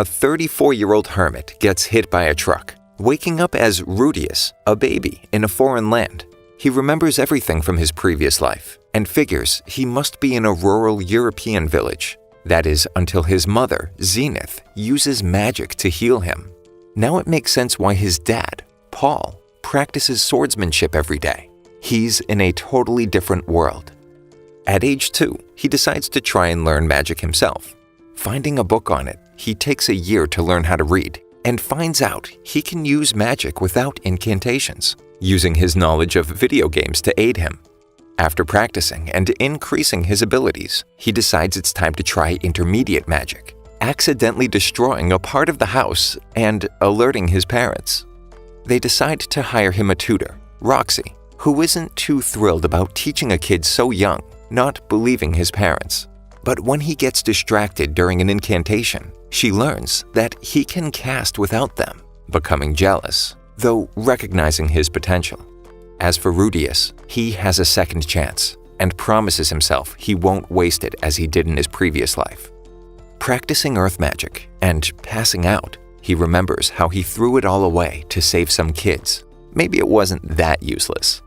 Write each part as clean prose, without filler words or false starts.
a 34-year-old hermit gets hit by a truck, waking up as Rudius, a baby in a foreign land. He remembers everything from his previous life and figures he must be in a rural European village. That is, until his mother, Zenith, uses magic to heal him. Now it makes sense why his dad, Paul, practices swordsmanship every day. He's in a totally different world. At age 2, he decides to try and learn magic himself. Finding a book on it, he takes a year to learn how to read and finds out he can use magic without incantations, using his knowledge of video games to aid him. After practicing and increasing his abilities, he decides it's time to try intermediate magic, accidentally destroying a part of the house and alerting his parents. They decide to hire him a tutor, Roxy, who isn't too thrilled about teaching a kid so young, not believing his parents. But when he gets distracted during an incantation, she learns that he can cast without them, becoming jealous, though recognizing his potential. As for Rudius, he has a second chance and promises himself he won't waste it as he did in his previous life. Practicing earth magic and passing out, he remembers how he threw it all away to save some kids. Maybe it wasn't that useless.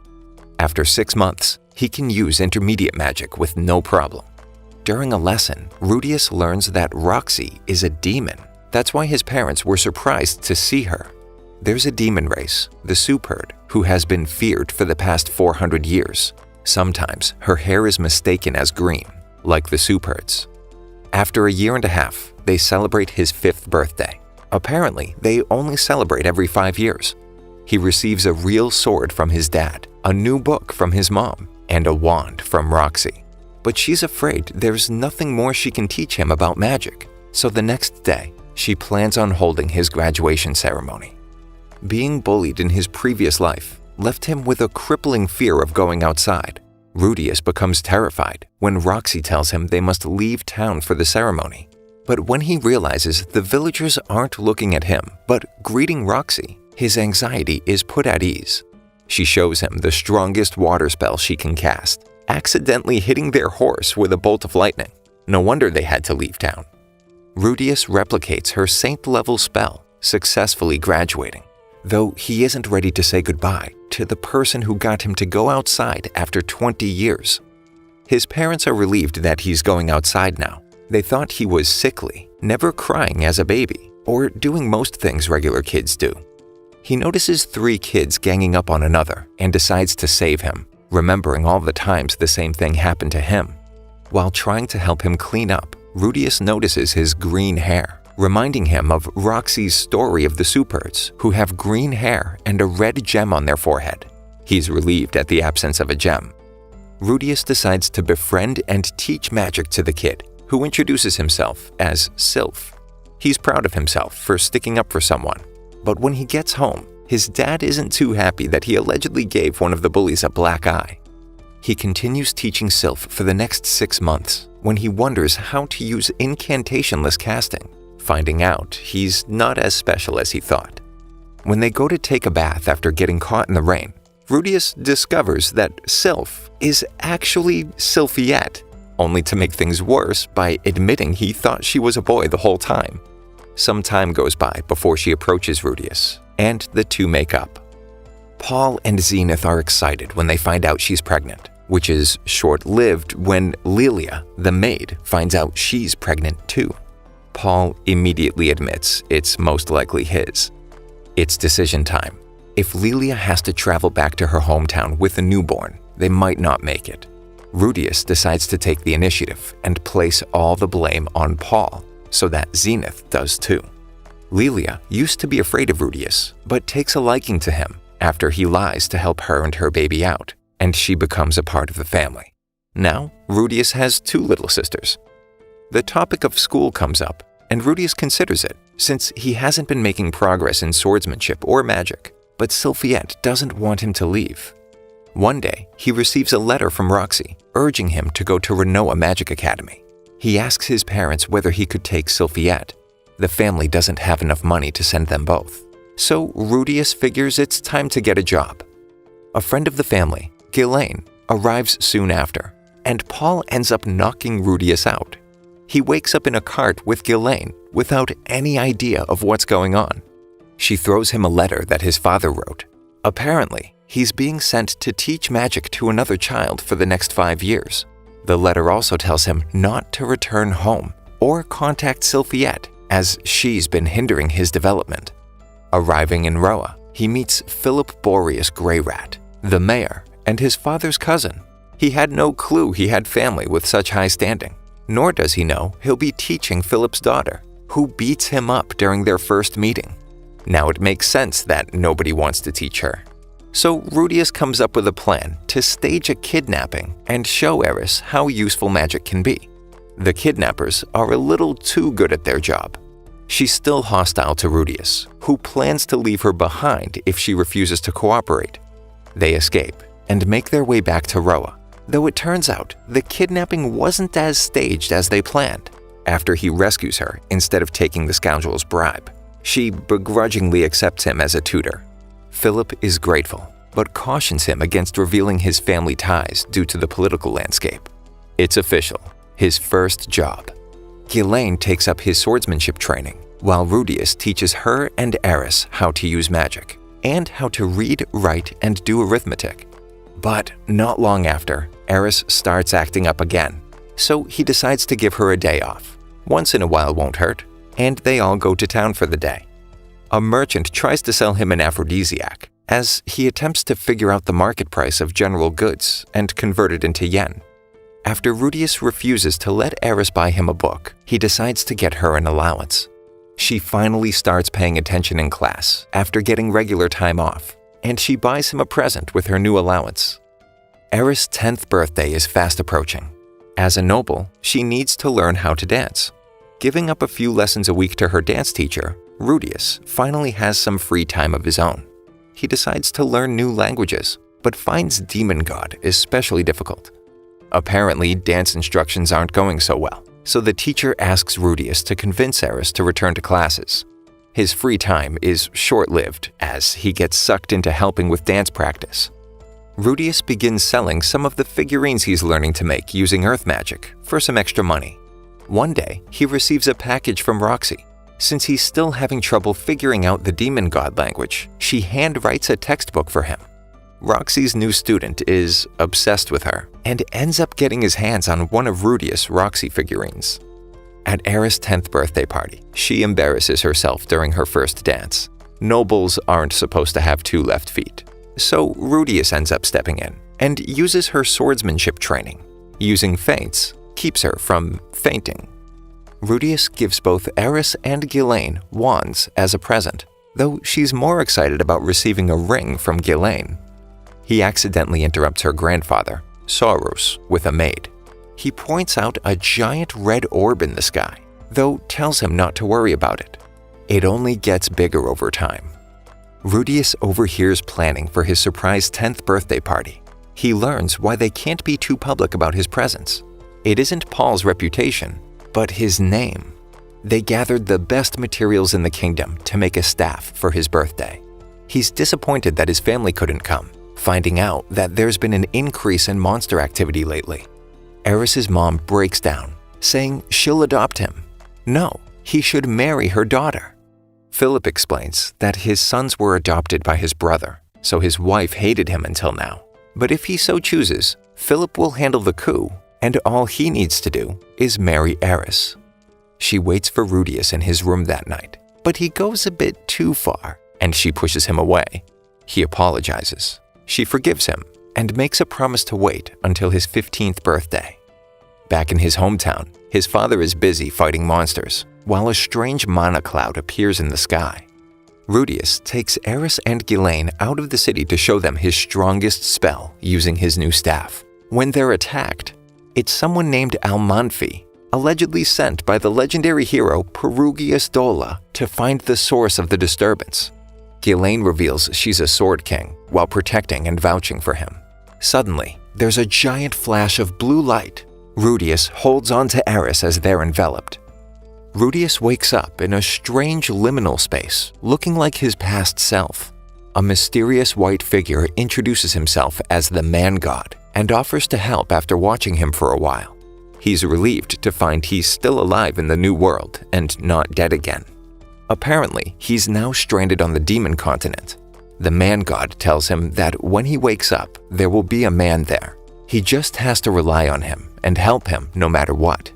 After 6 months, he can use intermediate magic with no problem. During a lesson, Rudius learns that Roxy is a demon. That's why his parents were surprised to see her. There's a demon race, the Superherd, who has been feared for the past 400 years. Sometimes her hair is mistaken as green, like the Superherd's. After a year and a half, they celebrate his 5th birthday. Apparently, they only celebrate every 5 years. He receives a real sword from his dad, a new book from his mom, and a wand from Roxy. But she's afraid there's nothing more she can teach him about magic, so the next day, she plans on holding his graduation ceremony. Being bullied in his previous life left him with a crippling fear of going outside. Rudius becomes terrified when Roxy tells him they must leave town for the ceremony. But when he realizes the villagers aren't looking at him but greeting Roxy, his anxiety is put at ease. She shows him the strongest water spell she can cast, accidentally hitting their horse with a bolt of lightning. No wonder they had to leave town. Rudius replicates her saint-level spell, successfully graduating, though he isn't ready to say goodbye to the person who got him to go outside after 20 years. His parents are relieved that he's going outside now. They thought he was sickly, never crying as a baby, or doing most things regular kids do. He notices 3 kids ganging up on another and decides to save him, remembering all the times the same thing happened to him. While trying to help him clean up, Rudius notices his green hair, reminding him of Roxy's story of the Superherd's, who have green hair and a red gem on their forehead. He's relieved at the absence of a gem. Rudius decides to befriend and teach magic to the kid, who introduces himself as Sylph. He's proud of himself for sticking up for someone. But when he gets home, his dad isn't too happy that he allegedly gave one of the bullies a black eye. He continues teaching Sylph for the next 6 months when he wonders how to use incantationless casting, finding out he's not as special as he thought. When they go to take a bath after getting caught in the rain, Rudius discovers that Sylph is actually Sylphiette, only to make things worse by admitting he thought she was a boy the whole time. Some time goes by before she approaches Rudius, and the two make up. Paul and Zenith are excited when they find out she's pregnant, which is short-lived when Lilia, the maid, finds out she's pregnant too. Paul immediately admits it's most likely his. It's decision time. If Lilia has to travel back to her hometown with a newborn, they might not make it. Rudius decides to take the initiative and place all the blame on Paul, so that Zenith does too. Lilia used to be afraid of Rudius, but takes a liking to him after he lies to help her and her baby out, and she becomes a part of the family. Now, Rudius has 2 little sisters. The topic of school comes up, and Rudius considers it, since he hasn't been making progress in swordsmanship or magic, but Sylphiette doesn't want him to leave. One day, he receives a letter from Roxy, urging him to go to Renoa Magic Academy. He asks his parents whether he could take Sylphiette. The family doesn't have enough money to send them both, so Rudius figures it's time to get a job. A friend of the family, Ghislaine, arrives soon after, and Paul ends up knocking Rudius out. he wakes up in a cart with Ghislaine without any idea of what's going on. She throws him a letter that his father wrote. Apparently, he's being sent to teach magic to another child for the next 5 years. The letter also tells him not to return home or contact Sylphiette, as she's been hindering his development. Arriving in Roa, he meets Philip Boreas Greyrat, the mayor, and his father's cousin. He had no clue he had family with such high standing, nor does he know he'll be teaching Philip's daughter, who beats him up during their first meeting. Now it makes sense that nobody wants to teach her. So Rudius comes up with a plan to stage a kidnapping and show Eris how useful magic can be. The kidnappers are a little too good at their job. She's still hostile to Rudius, who plans to leave her behind if she refuses to cooperate. They escape and make their way back to Roa, though it turns out the kidnapping wasn't as staged as they planned. After he rescues her instead of taking the scoundrel's bribe, she begrudgingly accepts him as a tutor. Philip is grateful, but cautions him against revealing his family ties due to the political landscape. It's official, his first job. Ghislaine takes up his swordsmanship training, while Rudius teaches her and Eris how to use magic, and how to read, write, and do arithmetic. But not long after, Eris starts acting up again, so he decides to give her a day off. Once in a while won't hurt, and they all go to town for the day. A merchant tries to sell him an aphrodisiac, as he attempts to figure out the market price of general goods and convert it into yen. After Rudius refuses to let Eris buy him a book, he decides to get her an allowance. She finally starts paying attention in class after getting regular time off, and she buys him a present with her new allowance. Eris' 10th birthday is fast approaching. As a noble, she needs to learn how to dance. Giving up a few lessons a week to her dance teacher, Rudius finally has some free time of his own. He decides to learn new languages, but finds Demon God especially difficult. Apparently, dance instructions aren't going so well, so the teacher asks Rudius to convince Eris to return to classes. His free time is short-lived as he gets sucked into helping with dance practice. Rudius begins selling some of the figurines he's learning to make using earth magic for some extra money. One day, he receives a package from Roxy. Since he's still having trouble figuring out the demon god language, she handwrites a textbook for him. Roxy's new student is obsessed with her and ends up getting his hands on one of Rudius' Roxy figurines. At Eris' 10th birthday party, she embarrasses herself during her first dance. Nobles aren't supposed to have 2 left feet, so Rudius ends up stepping in and uses her swordsmanship training. Using feints keeps her from fainting. Rudius gives both Eris and Ghislaine wands as a present, though she's more excited about receiving a ring from Ghislaine. He accidentally interrupts her grandfather, Soros, with a maid. He points out a giant red orb in the sky, though tells him not to worry about it. It only gets bigger over time. Rudius overhears planning for his surprise 10th birthday party. He learns why they can't be too public about his presence. It isn't Paul's reputation, but his name. They gathered the best materials in the kingdom to make a staff for his birthday. He's disappointed that his family couldn't come, finding out that there's been an increase in monster activity lately. Eris's mom breaks down, saying she'll adopt him. No, he should marry her daughter. Philip explains that his sons were adopted by his brother, so his wife hated him until now. But if he so chooses, Philip will handle the coup, and all he needs to do is marry Eris. She waits for Rudius in his room that night, but he goes a bit too far, and she pushes him away. He apologizes. She forgives him and makes a promise to wait until his 15th birthday. Back in his hometown, his father is busy fighting monsters, while a strange mana cloud appears in the sky. Rudius takes Eris and Ghislaine out of the city to show them his strongest spell using his new staff. When they're attacked, it's someone named Almanfi, allegedly sent by the legendary hero Perugius Dola to find the source of the disturbance. Ghislaine reveals she's a sword king while protecting and vouching for him. Suddenly, there's a giant flash of blue light. Rudius holds on to Eris as they're enveloped. Rudius wakes up in a strange liminal space, looking like his past self. A mysterious white figure introduces himself as the man god and offers to help after watching him for a while. He's relieved to find he's still alive in the new world and not dead again. Apparently, he's now stranded on the demon continent. The man god tells him that when he wakes up, there will be a man there. He just has to rely on him and help him no matter what.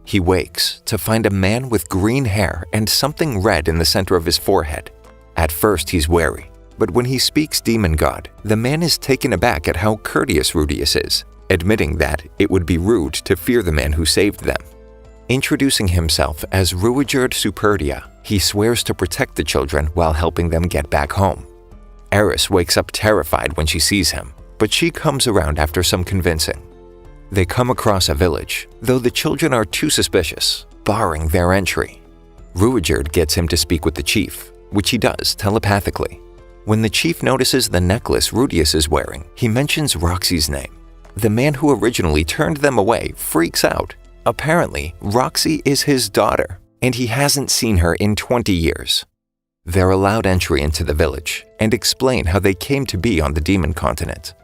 He wakes to find a man with green hair and something red in the center of his forehead. At first, he's wary, but when he speaks demon god, the man is taken aback at how courteous Rudius is, admitting that it would be rude to fear the man who saved them. Introducing himself as Ruigerd Superdia, he swears to protect the children while helping them get back home. Eris wakes up terrified when she sees him, but she comes around after some convincing. They come across a village, though the children are too suspicious, barring their entry. Ruigerd gets him to speak with the chief, which he does telepathically. When the chief notices the necklace Rudius is wearing, he mentions Roxy's name. The man who originally turned them away freaks out. Apparently, Roxy is his daughter, and he hasn't seen her in 20 years. They're allowed entry into the village and explain how they came to be on the demon continent.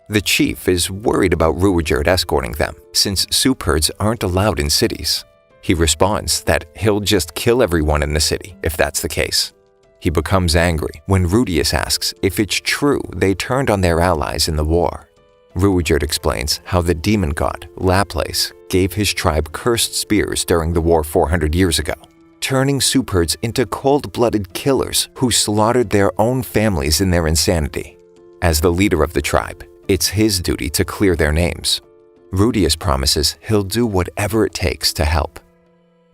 The chief is worried about Ruigerd escorting them, since Superds aren't allowed in cities. He responds that he'll just kill everyone in the city if that's the case. He becomes angry when Rudius asks if it's true they turned on their allies in the war. Ruigerd explains how the demon god, Laplace, gave his tribe cursed spears during the war 400 years ago, turning Superds into cold-blooded killers who slaughtered their own families in their insanity. As the leader of the tribe, it's his duty to clear their names. Rudius promises he'll do whatever it takes to help.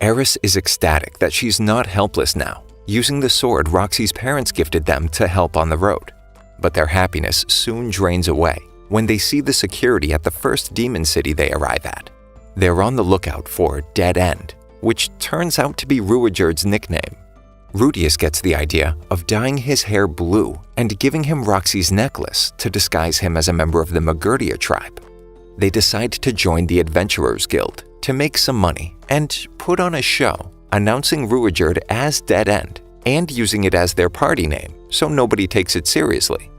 Eris is ecstatic that she's not helpless now, using the sword Roxy's parents gifted them to help on the road. But their happiness soon drains away when they see the security at the first demon city they arrive at. They're on the lookout for Dead End, which turns out to be Ruigerd's nickname. Rudius gets the idea of dyeing his hair blue and giving him Roxy's necklace to disguise him as a member of the Magurdia tribe. They decide to join the Adventurers Guild to make some money and put on a show, announcing Ruigerd as Dead End and using it as their party name so nobody takes it seriously.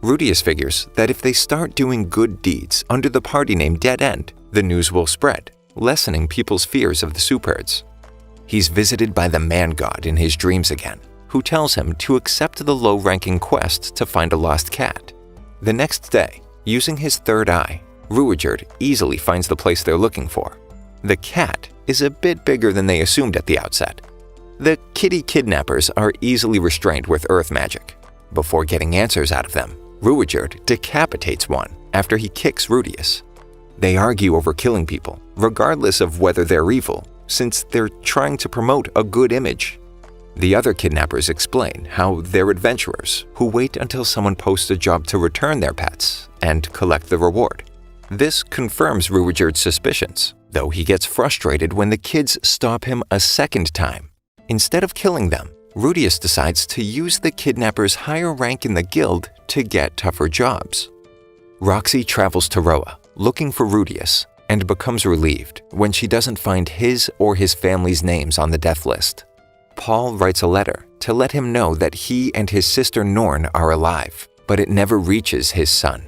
Rudius figures that if they start doing good deeds under the party name Dead End, the news will spread, lessening people's fears of the Superds. He's visited by the man god in his dreams again, who tells him to accept the low-ranking quest to find a lost cat. The next day, using his third eye, Ruigerd easily finds the place they're looking for. The cat is a bit bigger than they assumed at the outset. The kitty kidnappers are easily restrained with earth magic. Before getting answers out of them, Ruigerd decapitates one after he kicks Rudius. They argue over killing people, regardless of whether they're evil, since they're trying to promote a good image. The other kidnappers explain how they're adventurers who wait until someone posts a job to return their pets and collect the reward. This confirms Ruigerd's suspicions, though he gets frustrated when the kids stop him a second time. Instead of killing them, Rudius decides to use the kidnappers' higher rank in the guild to get tougher jobs. Roxy travels to Roa, looking for Rudius, and becomes relieved when she doesn't find his or his family's names on the death list. Paul writes a letter to let him know that he and his sister Norn are alive, but it never reaches his son.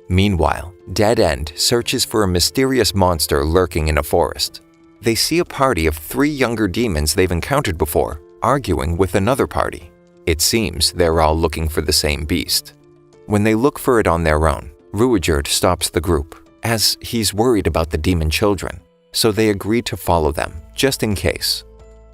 Meanwhile, Dead End searches for a mysterious monster lurking in a forest. They see a party of 3 younger demons they've encountered before, arguing with another party. It seems they're all looking for the same beast. When they look for it on their own, Ruigerd stops the group, as he's worried about the demon children, so they agree to follow them, just in case.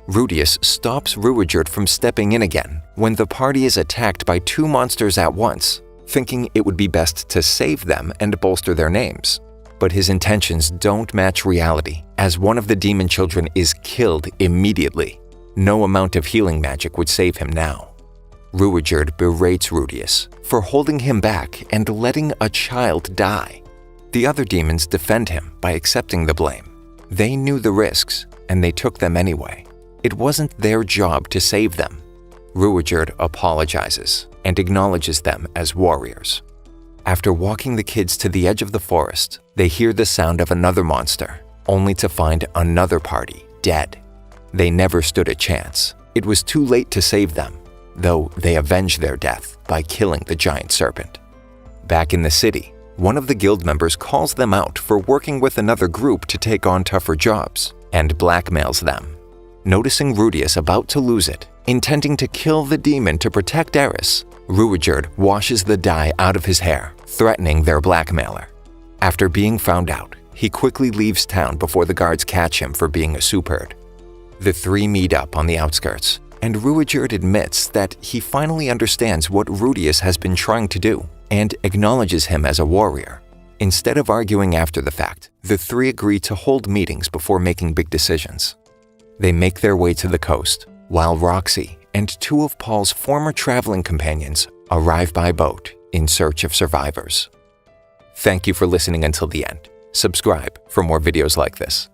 Rudius stops Ruigerd from stepping in again when the party is attacked by 2 monsters at once, thinking it would be best to save them and bolster their names. But his intentions don't match reality, as one of the demon children is killed immediately. No amount of healing magic would save him now. Ruigerd berates Rudius for holding him back and letting a child die. The other demons defend him by accepting the blame. They knew the risks, and they took them anyway. It wasn't their job to save them. Ruigerd apologizes and acknowledges them as warriors. After walking the kids to the edge of the forest, they hear the sound of another monster, only to find another party dead. They never stood a chance. It was too late to save them, though they avenge their death by killing the giant serpent. Back in the city, one of the guild members calls them out for working with another group to take on tougher jobs and blackmails them. Noticing Rudius about to lose it, intending to kill the demon to protect Eris, Ruijerd washes the dye out of his hair, threatening their blackmailer. After being found out, he quickly leaves town before the guards catch him for being a soup-herd. The three meet up on the outskirts, and Ruijerd admits that he finally understands what Rudius has been trying to do and acknowledges him as a warrior. Instead of arguing after the fact, the three agree to hold meetings before making big decisions. They make their way to the coast, while Roxy and two of Paul's former traveling companions arrive by boat in search of survivors. Thank you for listening until the end. Subscribe for more videos like this.